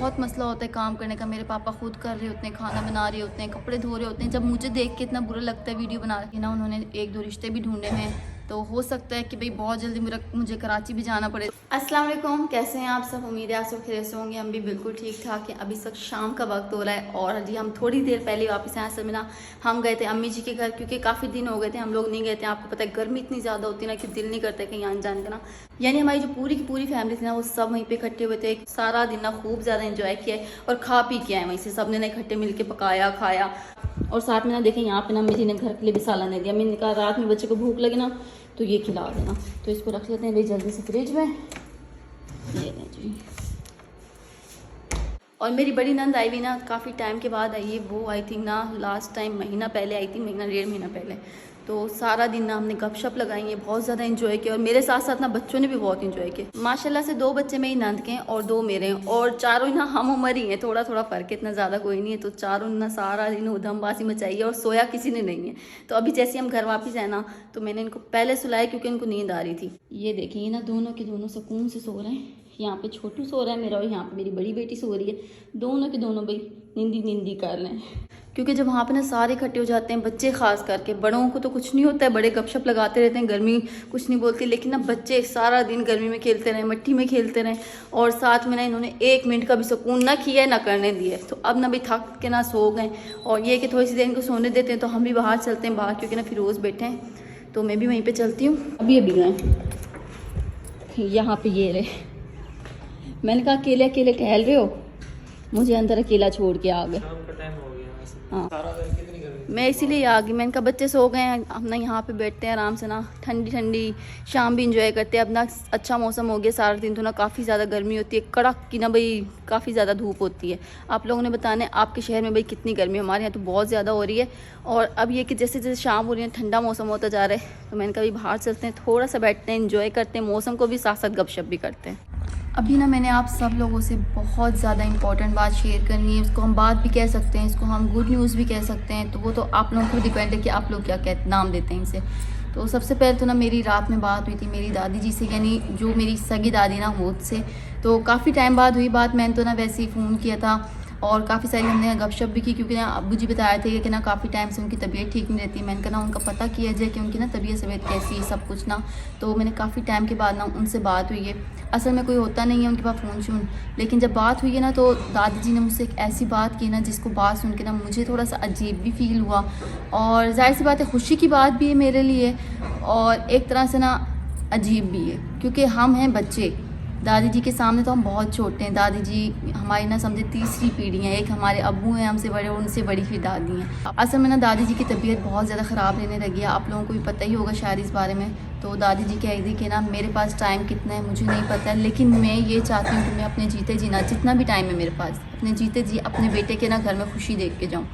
बहुत मसला होता है काम करने का। मेरे पापा खुद कर रहे होते हैं, खाना बना रहे होते हैं, कपड़े धो रहे होते हैं। जब मुझे देख के इतना बुरा लगता है वीडियो बना के ना, उन्होंने एक दो रिश्ते भी ढूंढे हैं, तो हो सकता है कि भाई बहुत जल्दी मुझे कराची भी जाना पड़े। अस्सलाम वालेकुम, कैसे हैं आप सब? उम्मीद है आप सब खैरियत से होंगे। हम भी बिल्कुल ठीक ठाक हैं। अभी सब शाम का वक्त हो रहा है और जी हम थोड़ी देर पहले वापस आए। असल में ना हम गए थे अम्मी जी के घर, क्योंकि काफ़ी दिन हो गए थे हम लोग नहीं गए थे। आपको पता है गर्मी इतनी ज़्यादा होती है ना कि दिल नहीं करता कहीं आने जाने का ना। यानी हमारी जो पूरी की पूरी फैमिली थी ना, वो सब वहीं पे इकट्ठे हुए थे। सारा दिन ना खूब ज़्यादा इंजॉय किया है और खा पी के आए वहीं से। सब ने ना इकट्ठे मिल के पकाया खाया। और साथ में ना देखें यहाँ पे ना अम्मी जी ने घर के लिए भी सालन दे दिया। मैंने कहा रात में बच्चे को भूख लगे ना तो ये खिला देना, तो इसको रख लेते हैं भाई जल्दी से फ्रिज में। ये लें जी। और मेरी बड़ी नंद आई हुई ना, काफ़ी टाइम के बाद आई है। वो आई थी ना लास्ट टाइम महीना पहले आई थी, महीना डेढ़ महीना पहले। तो सारा दिन ना हमने गपशप लगाई है, बहुत ज़्यादा इन्जॉय किया। और मेरे साथ साथ ना बच्चों ने भी बहुत इन्जॉय किया। माशाल्लाह से 2 बच्चे मेरी नंद के हैं और 2 मेरे हैं, और चारों ना हम उम्र ही हैं। थोड़ा थोड़ा फ़र्क है, इतना ज़्यादा कोई नहीं है। तो चारों ना सारा दिन उधमबाजी मचाई है और सोया किसी ने नहीं है। तो अभी जैसे हम घर वापस आए ना, तो मैंने इनको पहले सुलाया क्योंकि इनको नींद आ रही थी। ये देखिए ना दोनों के दोनों सुकून से सो रहे हैं। यहाँ पे छोटू सो रहा है मेरा और यहाँ पे मेरी बड़ी बेटी सो रही है। दोनों के दोनों भाई नींदी कर रहे हैं। क्योंकि जब वहाँ पे ना सारे इकट्ठे हो जाते हैं, बच्चे खास करके, बड़ों को तो कुछ नहीं होता है, बड़े गपशप लगाते रहते हैं, गर्मी कुछ नहीं बोलती। लेकिन ना बच्चे सारा दिन गर्मी में खेलते रहे, मिट्टी में खेलते रहे, और साथ में ना इन्होंने 1 मिनट का भी सुकून ना किया ना करने दिए। तो अब ना भी थक के ना सो गए। और ये कि थोड़ी सी देर इनको सोने देते हैं तो हम भी बाहर चलते हैं बाहर, क्योंकि ना फिरोज़ बैठे हैं तो मैं भी वहीं पर चलती हूँ। अभी गए यहाँ पे ये रहे। मैंने कहा अकेले अकेले टहल रहे हो, मुझे अंदर अकेला छोड़ के आ गए। हाँ, मैं इसीलिए आ गई। मैंने कहा बच्चे सो गए हैं, हम ना यहाँ पे बैठते हैं आराम से ना, ठंडी ठंडी शाम भी इंजॉय करते हैं। अब ना अच्छा मौसम हो गया। सारा दिन तो ना काफ़ी ज़्यादा गर्मी होती है, कड़क की ना भाई काफ़ी ज़्यादा धूप होती है। आप लोगों ने बताना है आपके शहर में भाई कितनी गर्मी है। हमारे यहाँ तो बहुत ज़्यादा हो रही है। और अब ये कि जैसे जैसे शाम हो रही है, ठंडा मौसम होता जा रहा है, तो मैंने कहा बाहर चलते हैं, थोड़ा सा बैठते हैं, इंजॉय करते हैं मौसम को भी, साथ साथ गपशप भी करते हैं। अभी ना मैंने आप सब लोगों से बहुत ज़्यादा इंपॉर्टेंट बात शेयर करनी है। इसको हम बात भी कह सकते हैं, इसको हम गुड न्यूज़ भी कह सकते हैं। तो वो तो आप लोगों को डिपेंड है कि आप लोग क्या नाम देते हैं इसे। तो सबसे पहले तो ना मेरी रात में बात हुई थी मेरी दादी जी से, यानी जो मेरी सगी दादी ना वो से। तो काफ़ी टाइम बाद हुई बात। मैंने तो ना वैसे ही फ़ोन किया था और काफ़ी सारी हमने गपशप भी की, क्योंकि ना अब्बू जी बताए थे कि ना काफ़ी टाइम से उनकी तबीयत ठीक नहीं रहती। मैंने कहा ना उनका पता किया जाए कि उनकी ना तबीयत कैसी है, सब कुछ ना। तो मैंने काफ़ी टाइम के बाद ना उनसे बात हुई है। असल में कोई होता नहीं है उनके पास फ़ोन शून, लेकिन जब बात हुई है ना तो दादी जी ने मुझसे एक ऐसी बात की ना जिसको बात सुन के ना मुझे थोड़ा सा अजीब भी फील हुआ। और जाहिर सी बात है खुशी की बात भी है मेरे लिए, और एक तरह से ना अजीब भी है, क्योंकि हम हैं बच्चे। दादी जी के सामने तो हम बहुत छोटे हैं। दादी जी हमारी ना समझे तीसरी पीढ़ी है। एक हमारे अब्बू हैं हमसे बड़े, उनसे बड़ी फिर दादी हैं। असल में ना दादी जी की तबीयत बहुत ज़्यादा ख़राब रहने लगी है। आप लोगों को भी पता ही होगा शायद इस बारे में। तो दादी जी कह रही थी कि ना मेरे पास टाइम कितना है मुझे नहीं पता है, लेकिन मैं ये चाहती हूँ कि मैं अपने जीते जी ना, जितना भी टाइम है मेरे पास, अपने जीते जी अपने बेटे के ना घर में खुशी देख के जाऊँ।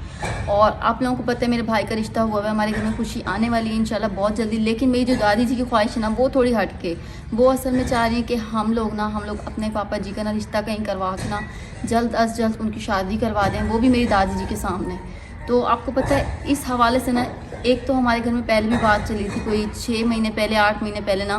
और आप लोगों को पता है मेरे भाई का रिश्ता हुआ है, हमारे घर में खुशी आने वाली है इंशाल्लाह बहुत जल्दी। लेकिन मेरी जो दादी जी की ख्वाहिश है ना वो थोड़ी हट के, वो असल में चाह रही है कि हम लोग अपने पापा जी का ना रिश्ता कहीं करवा के ना जल्द अज जल्द उनकी शादी करवा दें, वो भी मेरी दादी जी के सामने। तो आपको पता है इस हवाले से ना एक तो हमारे घर में पहले भी बात चली थी कोई 6 महीने पहले 8 महीने पहले ना।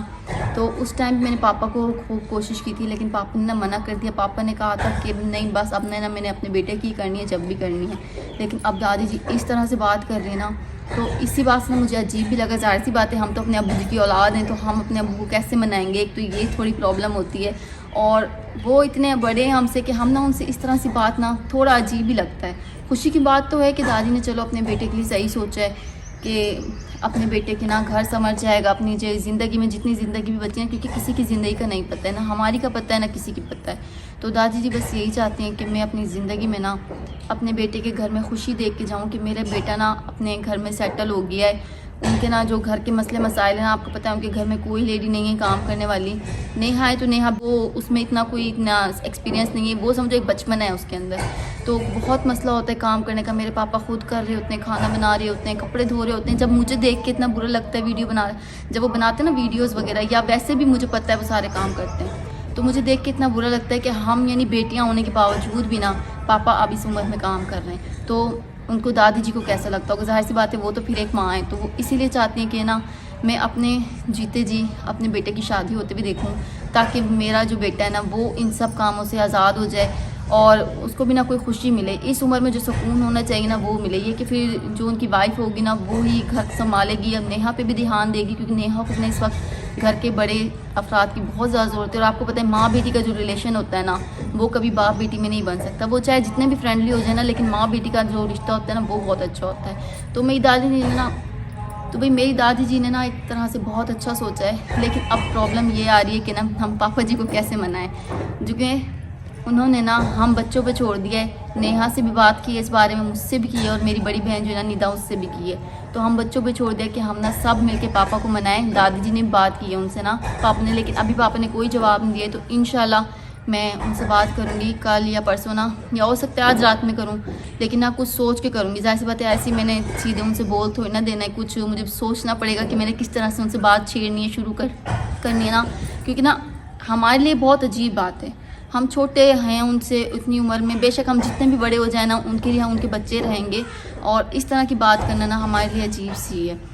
तो उस टाइम मैंने पापा को खूब कोशिश की थी, लेकिन पापा ने ना मना कर दिया। पापा ने कहा था कि नहीं बस अब ना मैंने अपने बेटे की करनी है जब भी करनी है। लेकिन अब दादी जी इस तरह से बात कर रही है ना, तो इसी बात से मुझे अजीब भी लगा। जाहिर सी बात है हम तो अपने अब्बू जी की औलाद हैं, तो हम अपने अब्बू को कैसे मनाएंगे। एक तो ये थोड़ी प्रॉब्लम होती है, और वो इतने बड़े हैं हमसे कि हम ना उनसे इस तरह से बात ना थोड़ा अजीब ही लगता है। खुशी की बात तो है कि दादी ने चलो अपने बेटे के लिए सही सोचा है कि अपने बेटे के ना घर समझ जाएगा, अपनी जो ज़िंदगी में जितनी ज़िंदगी भी बची है, क्योंकि किसी की ज़िंदगी का नहीं पता है, ना हमारी का पता है ना किसी की पता है। तो दादी जी बस यही चाहती हैं कि मैं अपनी ज़िंदगी में ना अपने बेटे के घर में खुशी देख के जाऊँ कि मेरा बेटा ना अपने घर में सेटल हो गया है। उनके ना जो घर के मसले मसाइल हैं ना, आपको पता है उनके घर में कोई लेडी नहीं है काम करने वाली। नेहा है तो नेहा वो उसमें इतना एक्सपीरियंस नहीं है, वो समझो एक बचपन है उसके अंदर। तो बहुत मसला होता है काम करने का। मेरे पापा खुद कर रहे होते हैं, खाना बना रहे होते हैं, कपड़े धो रहे होते हैं। जब मुझे देख के इतना बुरा लगता है वीडियो जब वो बनाते हैं ना वीडियोज़ वगैरह, या वैसे भी मुझे पता है वो सारे काम करते हैं, तो मुझे देख के इतना बुरा लगता है कि हम यानी बेटियाँ होने के बावजूद भी ना पापा अब इस उम्र में काम कर रहे हैं। तो उनको दादी जी को कैसा लगता होगा। जाहिर सी बात है वो तो फिर एक माँ है, तो वो इसीलिए चाहती हैं कि ना मैं अपने जीते जी अपने बेटे की शादी होते भी देखूं, ताकि मेरा जो बेटा है ना वो इन सब कामों से आज़ाद हो जाए और उसको भी ना कोई खुशी मिले। इस उम्र में जो सुकून होना चाहिए ना वो मिले। ये कि फिर जो उनकी वाइफ होगी ना वो ही घर संभालेगी। अब नेहा पे भी ध्यान देगी क्योंकि नेहा को अपने इस वक्त घर के बड़े अफराद की बहुत ज़्यादा ज़रूरत है। और आपको पता है माँ बेटी का जो रिलेशन होता है ना वो कभी बाप बेटी में नहीं बन सकता। वो चाहे जितने भी फ्रेंडली हो जाए ना, लेकिन माँ बेटी का जो रिश्ता होता है ना वो बहुत अच्छा होता है। तो मेरी दादी जी ने ना एक तरह से बहुत अच्छा सोचा है। लेकिन अब प्रॉब्लम ये आ रही है कि ना हम पापा जी को कैसे मनाएं, क्योंकि उन्होंने ना हम बच्चों पे छोड़ दिया है। नेहा से भी बात की है इस बारे में, मुझसे भी की है, और मेरी बड़ी बहन जो है ना निदा उससे भी की है। तो हम बच्चों पे छोड़ दिया कि हम ना सब मिलके पापा को मनाएं। दादी जी ने बात की है उनसे ना पापा ने, लेकिन अभी पापा ने कोई जवाब नहीं दिया। तो इंशाल्लाह मैं उनसे बात करूँगी कल या परसों ना, या हो सकता है आज रात में करूँ, लेकिन ना कुछ सोच के करूँगी। ज़ाहिर सी बात है ऐसी मैंने सीधे उनसे बोल थोड़ी ना देना है, कुछ मुझे सोचना पड़ेगा कि मैंने किस तरह से उनसे बात छेड़नी है, शुरू करनी है ना। क्योंकि ना हमारे लिए बहुत अजीब बात है, हम छोटे हैं उनसे इतनी उम्र में, बेशक हम जितने भी बड़े हो जाए ना उनके लिए हम उनके बच्चे रहेंगे, और इस तरह की बात करना ना हमारे लिए अजीब सी है।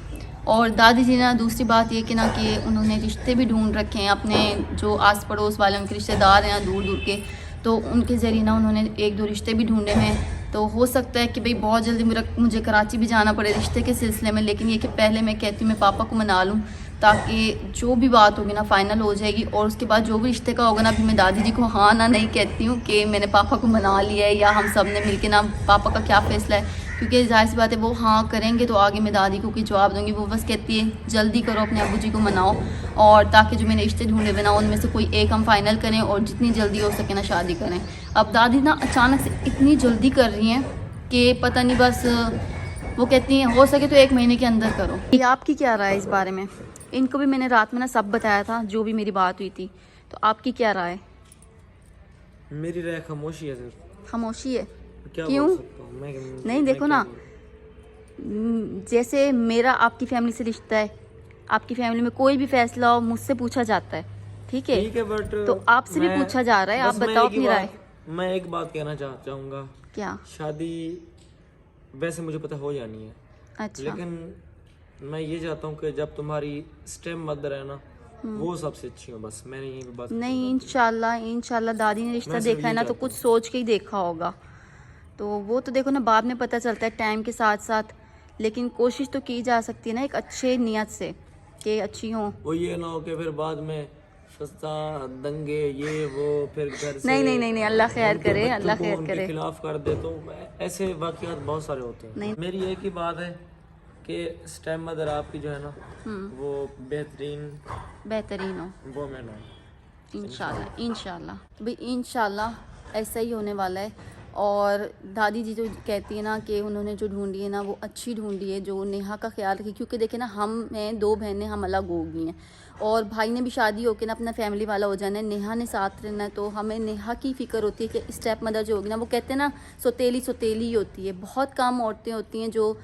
और दादी जी ना दूसरी बात ये कि ना कि उन्होंने रिश्ते भी ढूंढ रखे हैं अपने जो आस पड़ोस वाले उनके रिश्तेदार हैं दूर दूर के, तो उनके ज़रिए ना उन्होंने एक दो रिश्ते भी ढूंढे हैं। तो हो सकता है कि भाई बहुत जल्दी मुझे कराची भी जाना पड़े रिश्ते के सिलसिले में, लेकिन ये कि पहले मैं कहती हूँ मैं पापा को मना लूँ, ताकि जो भी बात होगी ना फाइनल हो जाएगी। और उसके बाद जो भी रिश्ते का होगा ना, अभी मैं दादी जी को हाँ ना नहीं कहती हूँ कि मैंने पापा को मना लिया है या हम सब ने मिल के ना पापा का क्या फ़ैसला है, क्योंकि जाहिर सी बात है वो हाँ करेंगे तो आगे मैं दादी को कोई जवाब दूँगी। वो बस कहती है जल्दी करो अपने अबू जी को मनाओ, और ताकि जो मैंने रिश्ते ढूंढे हुए ना उनमें से कोई एक हम फाइनल करें और जितनी जल्दी हो सके ना शादी करें। अब दादी ना अचानक से इतनी जल्दी कर रही हैं कि पता नहीं, बस वो कहती हैं हो सके तो 1 महीने के अंदर करो। ये आपकी क्या राय है इस बारे में? इनको भी मैंने रात में ना सब बताया था जो भी मेरी बात हुई थी, तो आपकी क्या राय? मेरी राय खामोशी है सर। खामोशी है? क्या क्यों? बोल सकता हूँ मैं? नहीं देखो ना, जैसे मेरा आपकी फैमिली से रिश्ता है, आपकी फैमिली में कोई भी फैसला हो मुझसे पूछा जाता है, ठीक है, बट तो आपसे भी पूछा जा रहा है। आप बताओ अपनी राय। मैं एक बात कहना चाहूँगा। क्या? शादी वैसे मुझे पता हो जानी है, अच्छा, लेकिन मैं ये चाहता हूँ कि जब तुम्हारी स्टेप मदर है ना वो सबसे अच्छी हो। बस मैंने यही बात नहीं इंशाल्लाह दादी ने रिश्ता देखा है ना तो कुछ सोच के ही देखा होगा। तो वो तो देखो ना बाद में पता चलता है टाइम के साथ साथ, लेकिन कोशिश तो की जा सकती है ना एक अच्छे नियत से कि अच्छी हो। वो ये ना हो कि फिर बाद में सस्ता दंगे ये वो फिर घर से नहीं अल्लाह खैर करे, अल्लाह खैर उनके करे। खिलाफ कर दे, तो ऐसे वाकयात बहुत सारे होते हैं। नहीं। मेरी एक ही बात है कि स्टेप मदर आपकी जो है ना वो बेहतरीन हो, वो मैं ना इंशाल्लाह भाई इंशाल्लाह ऐसा ही होने वाला है। और दादी जी जो कहती है ना कि उन्होंने जो ढूंढी है ना वो अच्छी ढूंढी है, जो नेहा का ख्याल रखी। क्योंकि देखे ना हम हैं 2 बहनें, हम अलग हो गई हैं, और भाई ने भी शादी होकर ना अपना फैमिली वाला हो जाना है, नेहा ने साथ रहना है। तो हमें नेहा की फ़िक्र होती है कि स्टेप मदर जो होगी ना, वो कहते हैं ना सौतेली ही होती है। बहुत कम औरतें होती हैं जो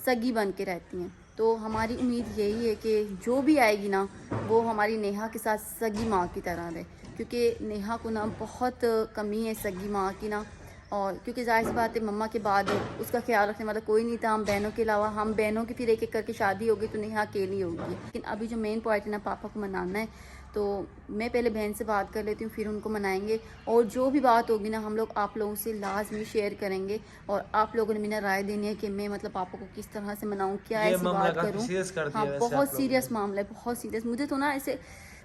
सगी बन के रहती हैं। तो हमारी उम्मीद यही है कि जो भी आएगी ना वो हमारी नेहा के साथ सगी माँ की तरह रहे, क्योंकि नेहा को ना बहुत कमी है सगी माँ की ना। और क्योंकि जाहिर सी बात है मम्मा के बाद उसका ख्याल रखने वाला कोई नहीं था, हम बहनों के अलावा। हम बहनों की फिर एक एक करके शादी होगी तो नेहा अकेली होगी। लेकिन अभी जो मेन पॉइंट है ना पापा को मनाना है, तो मैं पहले बहन से बात कर लेती हूँ, फिर उनको मनाएंगे। और जो भी बात होगी ना हम लोग आप लोगों से लाजमी शेयर करेंगे, और आप लोगों ने मेरा राय देनी है कि मैं मतलब पापा को किस तरह से मनाऊँ, क्या ऐसी बात करूँ। हाँ बहुत सीरियस मामला है, बहुत सीरियस। मुझे तो ना ऐसे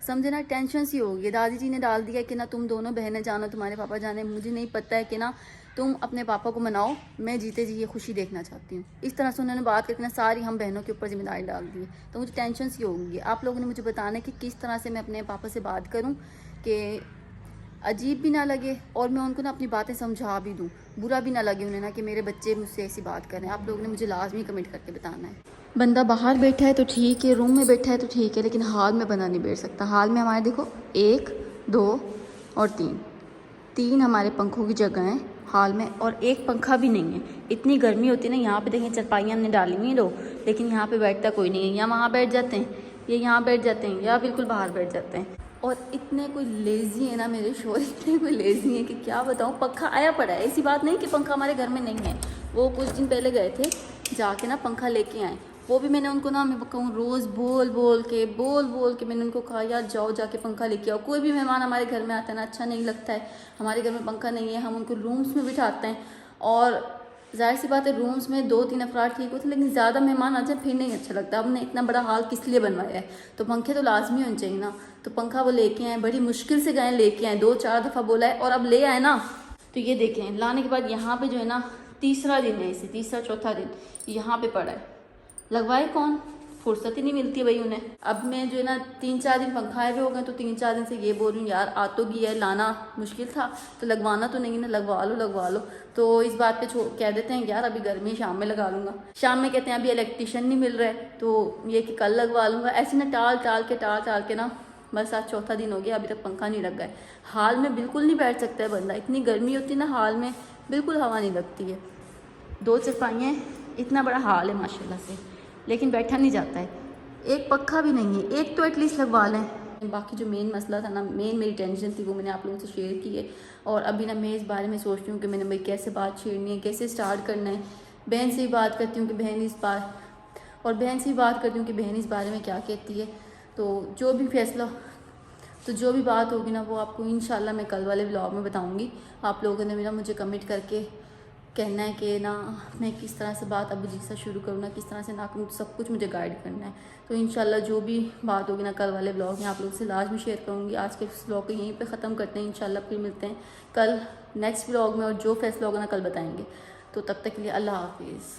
समझे ना टेंशन सी होगी। दादी जी ने डाल दिया कि ना तुम दोनों बहनें जानो, तुम्हारे पापा जाने, मुझे नहीं पता है कि ना तुम अपने पापा को मनाओ, मैं जीते जी ये खुशी देखना चाहती हूँ। इस तरह से उन्होंने बात करके ना सारी हम बहनों के ऊपर जिम्मेदारी डाल दी है। तो मुझे टेंशन सी होगी। आप लोगों ने मुझे बताना है कि किस तरह से मैं अपने पापा से बात करूँ कि अजीब भी ना लगे, और मैं उनको ना अपनी बातें समझा भी दूँ, बुरा भी ना लगे उन्हें ना कि मेरे बच्चे मुझसे ऐसी बात करें। आप लोगों ने मुझे लाजमी कमेंट करके बताना है। बंदा बाहर बैठा है तो ठीक है, रूम में बैठा है तो ठीक है, लेकिन हाल में बंदा नहीं बैठ सकता। हाल में हमारे देखो 1 2 और 3 हमारे पंखों की जगह हैं हाल में, और एक पंखा भी नहीं है। इतनी गर्मी होती है ना, यहाँ पे देखें चरपाइयाँ हमने डाली हुई लोग, लेकिन यहाँ पे बैठता कोई नहीं है। या वहाँ बैठ जाते हैं, ये यहाँ बैठ जाते हैं, या बिल्कुल बाहर बैठ जाते हैं। और इतने कोई लेज़ी है ना मेरे शोर, इतने कोई लेज़ी है कि क्या बताऊँ। पंखा आया पड़ा है, ऐसी बात नहीं कि पंखा हमारे घर में नहीं है। वो कुछ दिन पहले गए थे, जाके ना पंखा लेके आए, वो भी मैंने उनको ना, मैं कहूँ रोज़ बोल बोल के मैंने उनको कहा यार जाओ जाके पंखा लेके आओ। कोई भी मेहमान हमारे घर में आता है ना, अच्छा नहीं लगता है, हमारे घर में पंखा नहीं है, हम उनको रूम्स में बिठाते हैं। और जाहिर सी बात है रूम्स में 2-3 अफराद ठीक होते हैं, लेकिन ज़्यादा मेहमान आ जाए फिर नहीं अच्छा लगता। हमने इतना बड़ा हाल किस लिए बनवाया है, तो पंखे तो लाजमी होने चाहिए ना। तो पंखा वो लेके आए, बड़ी मुश्किल से गए लेके आए, 2-4 दफ़ा बोला है और अब ले आए ना। तो ये देखें, लाने के बाद यहाँ पे जो है ना, तीसरा दिन है, इसे तीसरा चौथा दिन यहाँ पे पड़ा है। लगवाए कौन, फुर्सत ही नहीं मिलती है भाई उन्हें। अब मैं जो है ना 3-4 दिन पंखा आए हुए हो गए, तो 3-4 दिन से ये बोल रही हूँ यार आ तो गया है, लाना मुश्किल था तो लगवाना तो नहीं ना, लगवा लो। तो इस बात पे कह देते हैं यार अभी गर्मी, शाम में लगा लूँगा। शाम में कहते हैं अभी इलेक्ट्रिशियन नहीं मिल रहा है, तो ये कि कल लगवा लूँगा। ऐसे ना टाल के ना बस आज चौथा दिन हो गया, अभी तक पंखा नहीं लग गया है। हाल में बिल्कुल नहीं बैठ सकता है बंदा, इतनी गर्मी होती है ना, हाल में बिल्कुल हवा नहीं लगती है। 2 चारपाइयाँ, इतना बड़ा हाल है माशाल्लाह से, लेकिन बैठा नहीं जाता है। एक पक्का भी नहीं है, एक तो एटलीस्ट लगवा लें। बाकी जो मेन मसला था ना, मेरी टेंशन थी, वो मैंने आप लोगों से शेयर की है। और अभी ना मैं इस बारे में सोच रही हूँ कि मैंने भाई कैसे बात छेड़नी है, कैसे स्टार्ट करना है। बहन से ही बात करती हूँ कि बहन इस बारे में क्या कहती है। तो जो भी बात होगी ना, वो आपको इंशाल्लाह मैं कल वाले व्लॉग में बताऊँगी। आप लोगों ने भी ना मुझे कमेंट करके कहना है कि ना मैं किस तरह से बात अबू जी से शुरू करूँ ना, किस तरह से ना करूँ, सब कुछ मुझे गाइड करना है। तो इंशाल्लाह जो भी बात होगी ना कल वाले ब्लॉग में आप लोगों से लाजमी शेयर करूँगी। आज के इस ब्लॉग को यहीं पे ख़त्म करते हैं, इंशाल्लाह फिर मिलते हैं कल नेक्स्ट ब्लॉग में, और जो फैसला होगा ना कल बताएंगे। तो तब तक के लिए अल्लाह हाफिज़।